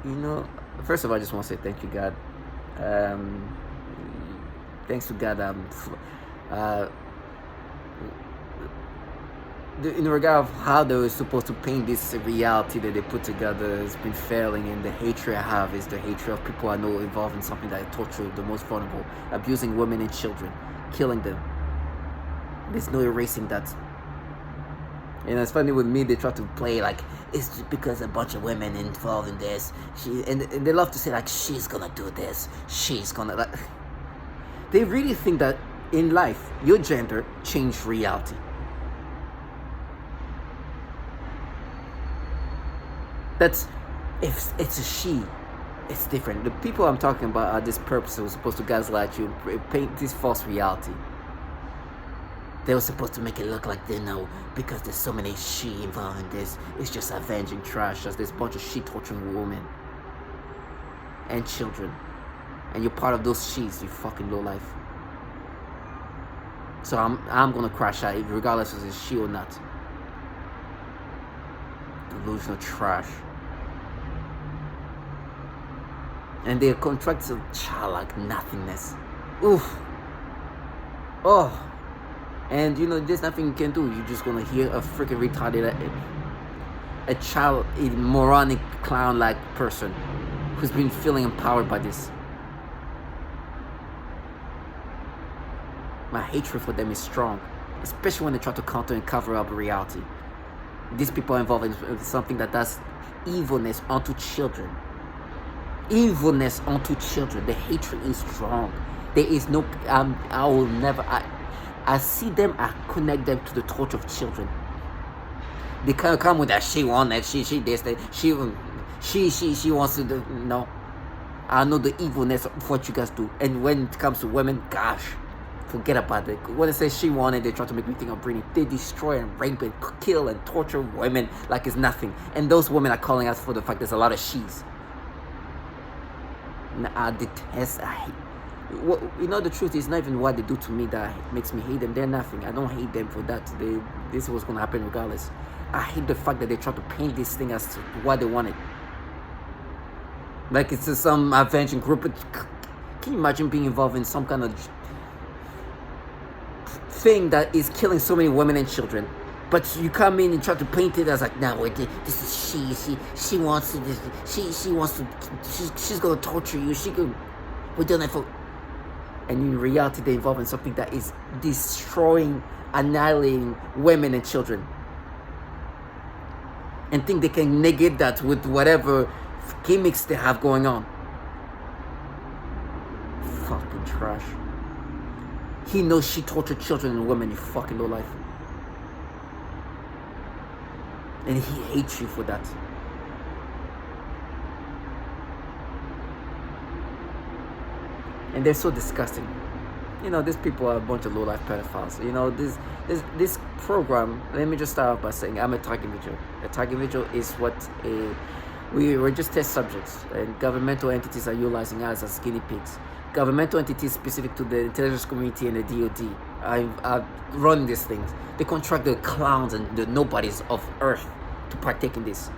You know, first of all, I just want to say thank you, God. Um, Thanks to God, uh, in regard of how they were supposed to paint this reality that they put together has been failing, and the hatred I have is the hatred of people I know involved in something that torture the most vulnerable, abusing women and children, killing them. There's no erasing that. And it's funny with me, they try to play like it's just because a bunch of women involved in this. And they love to say like she's gonna do this, she's gonna like. They really think that in life your gender changed reality. That's if it's a she, it's different. The people I'm talking about are this purpose who are supposed to gaslight you, paint this false reality. They were supposed to make it look like they know because there's so many she involved in this. It's just avenging trash. There's a bunch of she torturing women and children, and you're part of those she's. You fucking low life. So I'm gonna crash out regardless if it's she or not. Delusional trash. And they're contracts of childlike nothingness. Oof. Oh. And you know, there's nothing you can do. You're just gonna hear a freaking retarded, a child, a moronic clown-like person who's been feeling empowered by this. My hatred for them is strong, especially when they try to counter and cover up reality. These people are involved in something that does evilness onto children. Evilness onto children. The hatred is strong. There is no. I will never. I see them. I connect them to the torture of children. They can't come with that. She wants that. She this that. She wants to do. No. I know the evilness of what you guys do. And when it comes to women, gosh, forget about it. When they say she wanted, they try to make me think of Britney. They destroy and rape and kill and torture women like it's nothing. And those women are calling us for the fact there's a lot of she's. I detest. I hate. You know, the truth is not even what they do to me that makes me hate them. They're nothing. I don't hate them for that. This is what's going to happen regardless. I hate the fact that they try to paint this thing as to what they wanted. Like it's some avenging group. Can you imagine being involved in some kind of thing that is killing so many women and children? But you come in and try to paint it as like, nah, wait, this is she wants to this, she wants to, she's gonna torture you, we're doing it for, and in reality they're involved in something that is destroying, annihilating women and children, and think they can negate that with whatever gimmicks they have going on. Fucking trash. He knows she tortured children and women, you fucking low life. And he hates you for that. And they're so disgusting. You know, these people are a bunch of low-life pedophiles. You know, this program, let me just start off by saying I'm a target individual. A target individual is what we were just test subjects, and governmental entities are utilizing us as guinea pigs. Governmental entities specific to the intelligence community and the DoD are running these things. They contract the clowns and the nobodies of Earth to partake in this.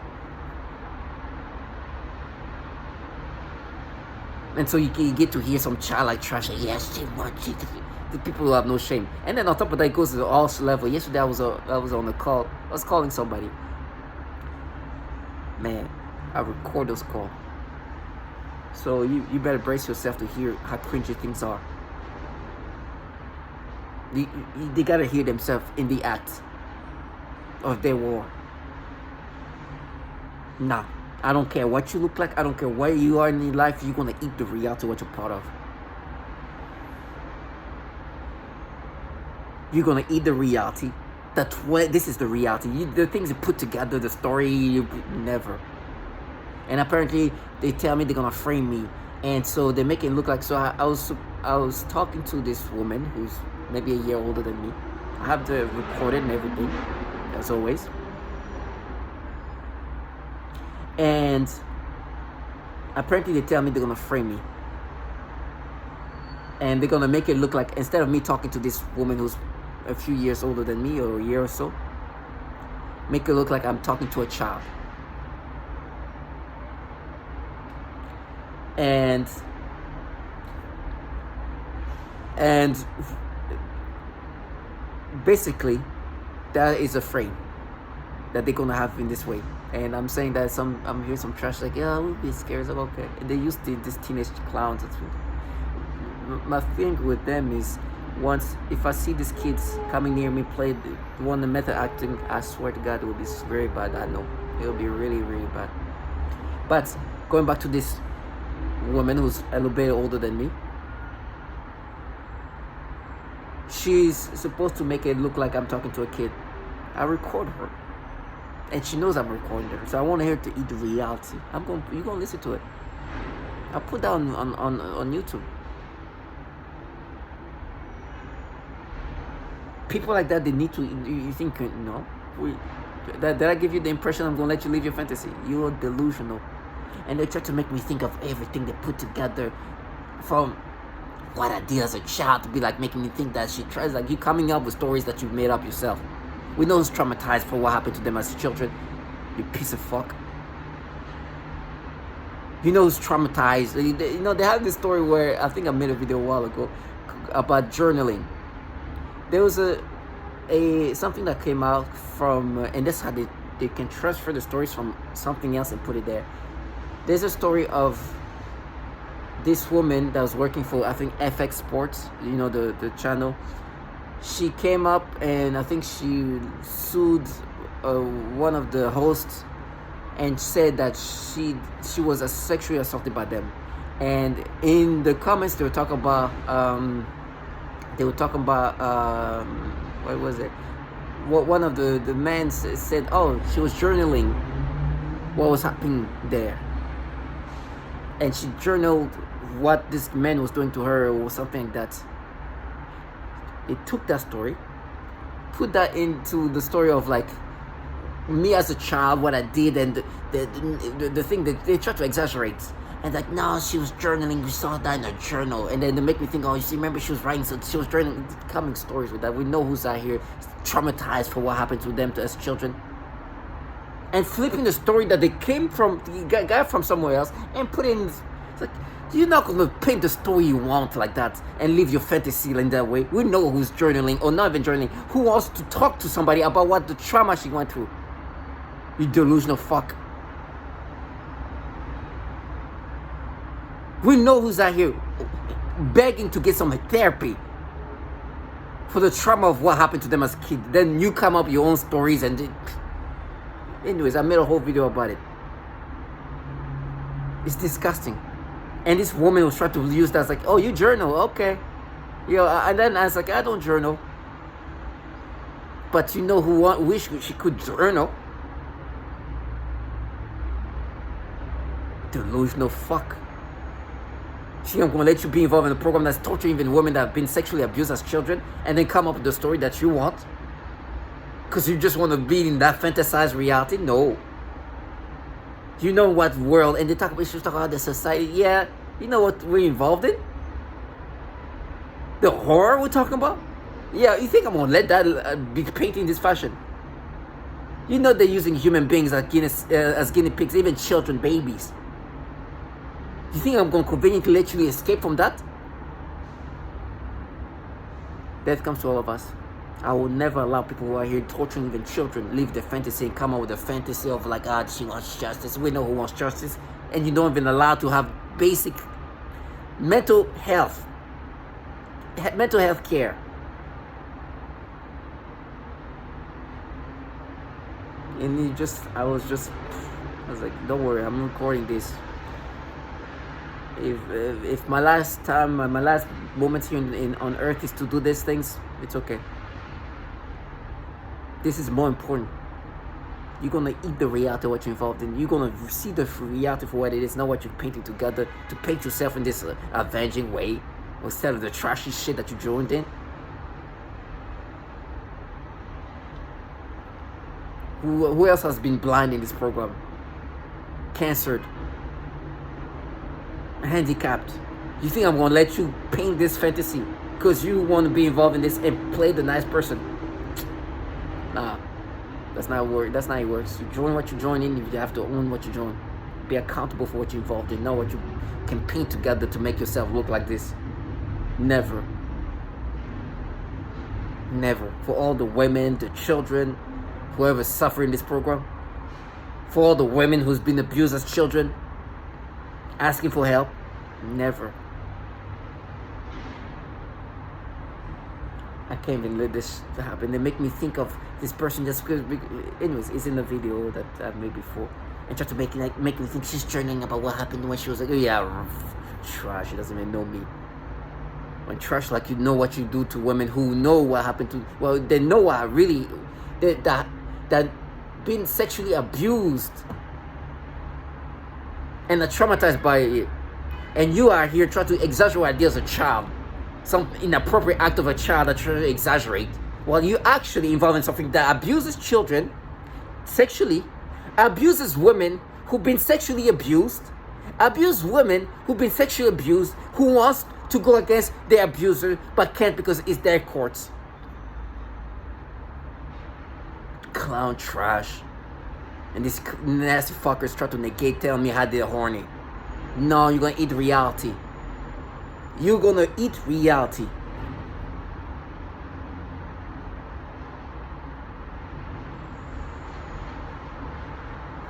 And so you get to hear some child like trash. Yes, she wants you to. The people who have no shame. And then on top of that, it goes to the all level. Yesterday I was on the call. I was calling somebody. Man, I record those calls. So you better brace yourself to hear how cringy things are. They gotta hear themselves in the act of their war. Nah, I don't care what you look like. I don't care where you are in your life. You're gonna eat the reality of what you're part of. You're gonna eat the reality. This is the reality. The things you put together, the story, never. And apparently they tell me they're gonna frame me, and so they make it look like. So I was talking to this woman who's maybe a year older than me. I have the recorded and everything, as always. And apparently they tell me they're gonna frame me, and they're gonna make it look like instead of me talking to this woman who's a few years older than me or a year or so, make it look like I'm talking to a child. and and basically that is a frame that they're gonna have in this way. And I'm saying that I'm hearing some trash like, yeah, I would be scared. It's like, okay. And they use these teenage clowns. My thing with them is, once if I see these kids coming near me play the method acting, I swear to God, it will be very bad. I know it will be really, really bad. But going back to this woman who's a little bit older than me, she's supposed to make it look like I'm talking to a kid. I record her, and she knows I'm recording her, so I want her to eat the reality. You're gonna listen to it. I'll put that on YouTube. People like that, they need to. You think, no? Did I give you the impression I'm gonna let you live your fantasy? You're delusional, and they try to make me think of everything they put together, from what I did as a child to be like making me think that she tries, like, you coming up with stories that you made up yourself. We know who's traumatized for what happened to them as children. You piece of fuck. You know who's traumatized. You know, they have this story where I think I made a video a while ago about journaling. There was a something that came out from, and that's how they can transfer the stories from something else and put it there. There's a story of this woman that was working for, I think, FX Sports, you know, the channel. She came up and I think she sued one of the hosts and said that she was sexually assaulted by them. And in the comments they were talking about what was it? What one of the men said, oh, she was journaling what was happening there, and she journaled what this man was doing to her or something like that. It took that story, put that into the story of like me as a child, what I did, and the thing that they try to exaggerate. And like, no, she was journaling. We saw that in her journal. And then they make me think, oh, you see, remember she was writing, so she was journaling. Coming stories with that. We know who's out here traumatized for what happened to them as children. And flipping the story that they came from, got from somewhere else, and put in. It's like, you're not going to paint the story you want like that and live your fantasy in that way. We know who's journaling, or not even journaling, who wants to talk to somebody about what the trauma she went through. You delusional fuck. We know who's out here begging to get some therapy for the trauma of what happened to them as a kid. Then you come up with your own stories and anyways, I made a whole video about it. It's disgusting. And this woman was trying to use that as like, oh, you journal, okay. You know, and then I was like, I don't journal. But you know who wish she could journal? Delusional fuck. She ain't gonna let you be involved in a program that's torturing even women that have been sexually abused as children, and then come up with the story that you want because you just want to be in that fantasized reality. No. You know what world, and they talk about the society. Yeah, you know what we're involved in? The horror we're talking about? Yeah, you think I'm gonna let that be painted in this fashion? You know they're using human beings as guinea pigs, even children, babies. You think I'm going to conveniently let you escape from that? Death comes to all of us. I will never allow people who are here torturing even children live their fantasy and come up with a fantasy of like, ah, she wants justice. We know who wants justice. And you don't even allow to have basic mental health care. And I was like, don't worry, I'm recording this. If my last moment here on earth is to do these things, it's okay. This is more important. You're gonna eat the reality of what you're involved in. You're gonna see the reality for what it is, not what you're painting together to paint yourself in this avenging way, instead of the trashy shit that you joined in. Who else has been blind in this program? Cancered. Handicapped. You think I'm gonna let you paint this fantasy because you want to be involved in this and play the nice person? Nah, that's not how it works. You join what you join in. You have to own what you join. be accountable for what you're involved in, not what you can paint together to make yourself look like this. Never. Never. For all the women, the children, whoever's suffering this program, for all the women who's been abused as children, asking for help, never. I can't even let this happen. They make me think of this person just because, anyways, it's in the video that I made before, and try to make me think she's journaling about what happened when she was like, oh yeah, trash. She doesn't even know me. When trash, like, you know what you do to women who know what happened to, well, they know what really, that being sexually abused and are traumatized by it, and you are here trying to exaggerate ideas as a child, some inappropriate act of a child that tries to exaggerate, while you actually involved in something that abuses children sexually, abuses women who've been sexually abused, abuse women who've been sexually abused, who wants to go against their abuser but can't because it's their courts. Clown trash. And these nasty fuckers try to negate, tell me how they're horny. No, you're gonna eat reality. You're gonna eat reality.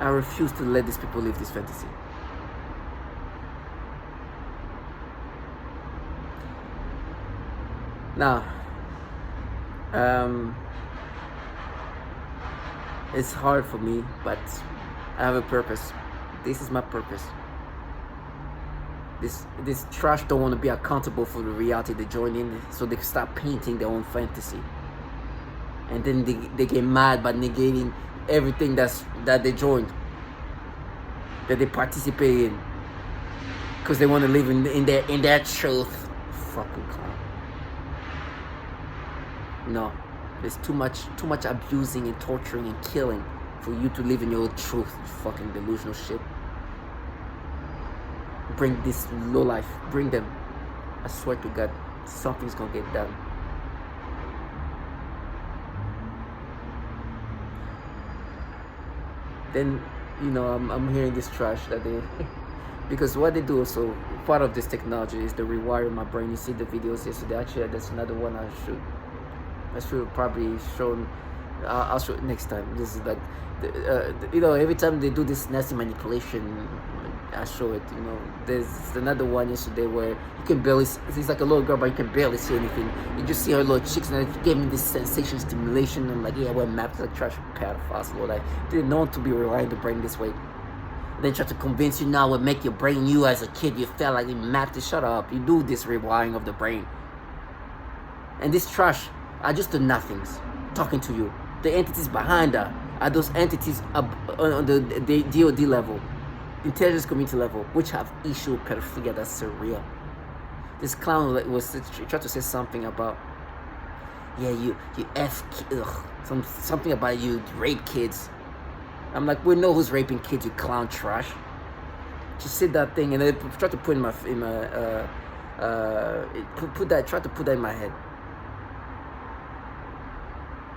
I refuse to let these people live this fantasy. Now, it's hard for me, but I have a purpose. This is my purpose. This trash don't want to be accountable for the reality they join in, so they start painting their own fantasy, and then they get mad by negating everything that they joined, that they participate in, because they want to live in their truth. Fucking clown. No, there's too much abusing and torturing and killing for you to live in your truth. Fucking delusional shit. Bring this low life. Bring them. I swear to God, something's gonna get done. Then, you know, I'm hearing this trash that they because what they do also, part of this technology is the rewiring my brain. You see the videos yesterday. Actually, there's another one I should probably show. I'll show it next time. This is like, you know, every time they do this nasty manipulation, I show it. You know, there's another one yesterday where you can barely. It's like a little girl, but you can barely see anything. You just see her little cheeks, and it gave me this sensation, stimulation. I'm like, yeah, we're mapped like trash pedophiles. Well, like, didn't know to be relying the brain this way. Then try to convince you now would make your brain. You as a kid, you felt like you mapped it. Shut up. You do this rewiring of the brain. And this trash are just the nothings talking to you. The entities behind that are those entities on the DOD level, intelligence community level, which have issue with pedophilia that's surreal. This clown was trying to say something about, yeah, you something about you rape kids. I'm like, we know who's raping kids, you clown trash. She said that thing, and they tried to put try to put that in my head.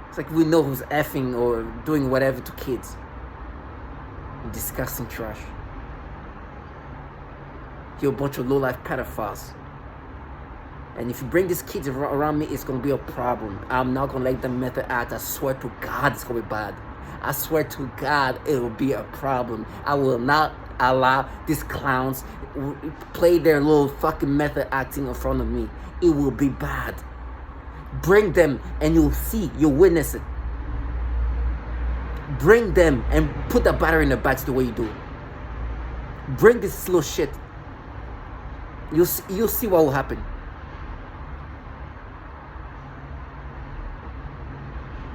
It's like, we know who's effing or doing whatever to kids. Disgusting trash. You're a bunch of low-life pedophiles. And if you bring these kids around me, it's going to be a problem. I'm not going to let them method act. I swear to God, it's going to be bad. I swear to God, it will be a problem. I will not allow these clowns play their little fucking method acting in front of me. It will be bad. Bring them and you'll see, you'll witness it. Bring them and put the battery in the back the way you do. Bring this slow shit. You'll see what will happen.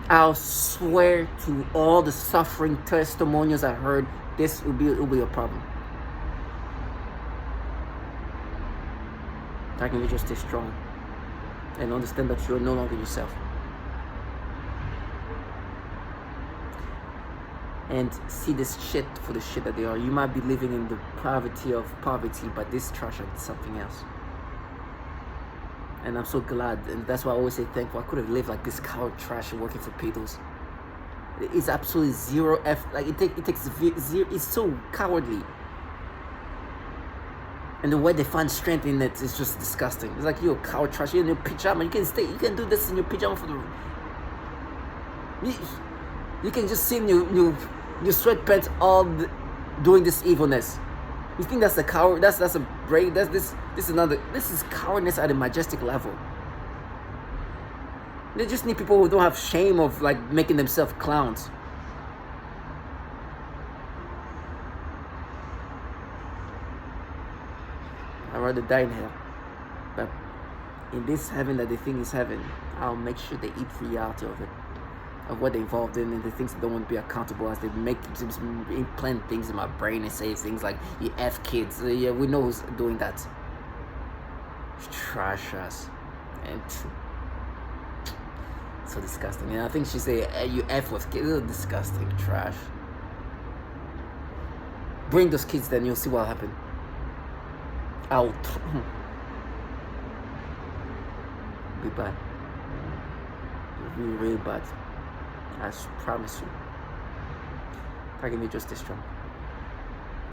I'll swear to all the suffering testimonials I heard, this will be a problem. I can just stay strong and understand that you're no longer yourself. And see this shit for the shit that they are. You might be living in the poverty of poverty, but this trash is something else. And I'm so glad, and that's why I always say thankful. I could have lived like this coward trash working for pedos. It's absolutely zero like it takes zero. It's so cowardly. And the way they find strength in it is just disgusting. It's like, you're a cow trash. You're in your pajama. You can do this in your pajama for the. You can just sit in your sweatpants doing this evilness. You think that's a coward? That's a brave. This is cowardness at a majestic level. They just need people who don't have shame of like making themselves clowns. I'd rather die in hell. But in this heaven that they think is heaven, I'll make sure they eat reality of it. Of what they're involved in and the things they don't want to be accountable as they implant things in my brain and say things like, you F kids. Yeah, we know who's doing that. Trash us. And so disgusting. And I think she said, you F with kids. Disgusting. Trash. Bring those kids, then you'll see what will happen. Out. Be bad. Really, really bad. I promise you. If I can be just this strong.